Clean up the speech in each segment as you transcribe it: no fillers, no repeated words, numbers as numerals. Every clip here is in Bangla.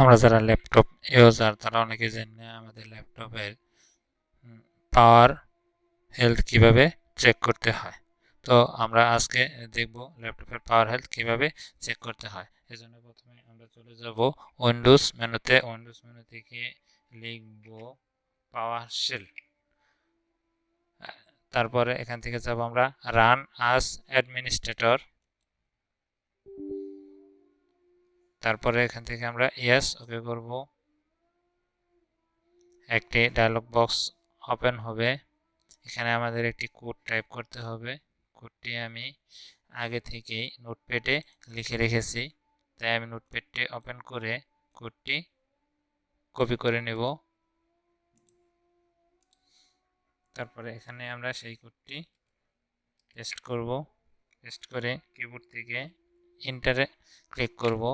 আমরা যারা ল্যাপটপ ইউজার তারা অনেকে জানি আমাদের ল্যাপটপের পাওয়ার হেলথ কিভাবে চেক করতে হয়। তো আমরা আজকে দেখব ল্যাপটপের পাওয়ার হেলথ কিভাবে চেক করতে হয়। এজন্য প্রথমে আমরা চলে যাব উইন্ডোজ মেনুতে। উইন্ডোজ মেনু থেকে লিখব পাওয়ার শেল। তারপরে এখান থেকে যাব আমরা রান আস অ্যাডমিনিস্ট্রেটর। তারপরে এখান থেকে আমরা ইয়েস ওকে করব। একটি ডায়লগ বক্স ওপেন হবে। এখানে আমাদের একটি কোড টাইপ করতে হবে। কোডটি আমি আগে থেকেই নোটপ্যাডে লিখে রেখেছি, তাই আমি নোটপ্যাডটি ওপেন করে কোডটি কপি করে নেব। তারপরে এখানে আমরা সেই কোডটি পেস্ট করব। পেস্ট করে কিবোর্ড থেকে এন্টারে ক্লিক করব।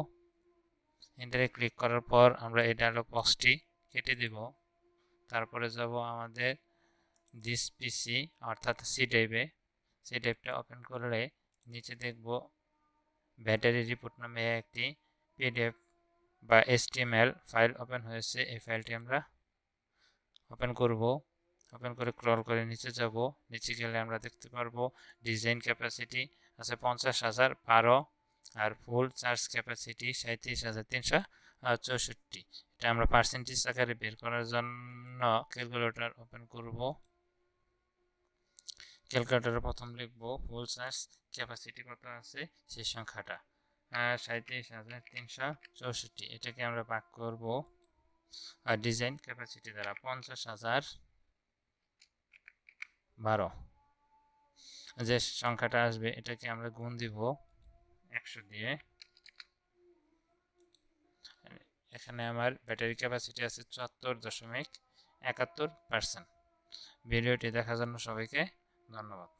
এন্টারে ক্লিক করার পর আমরা এই ডায়লগ বক্সটি কেটে দেব। তারপরে যাব আমাদের দিস পিসি অর্থাৎ সি ড্রাইভে। সি ড্রাইভটা ওপেন করলে নিচে দেখব ব্যাটারি রিপোর্ট নামে একটি পিডিএফ বা এইচটিএমএল ফাইল ওপেন হয়েছে। এই ফাইলটি আমরা ওপেন করব। ওপেন করে স্ক্রল করে নিচে যাব। নিচে গেলে আমরা দেখতে পারবো ডিজাইন ক্যাপাসিটি আছে 50,000 12 আর ফুল চার্জ ক্যাপাসিটি 37,364। এটা আমরা পার্সেন্টেজ আকারে বের করার জন্য ক্যালকুলেটর ওপেন করব। ক্যালকুলেটরে প্রথম লিখব ফুল চার্জ ক্যাপাসিটি কত আছে সেই সংখ্যাটা 37,364। এটাকে আমরা ভাগ করব আর ডিজাইন ক্যাপাসিটি দ্বারা 50,012। যে সংখ্যাটা আসবে এটাকে আমরা গুণ দিব 100 দিয়ে। এখানে আমার ব্যাটারি ক্যাপাসিটি আছে 74.71%। ভিডিওটি দেখার জন্য সবাইকে ধন্যবাদ।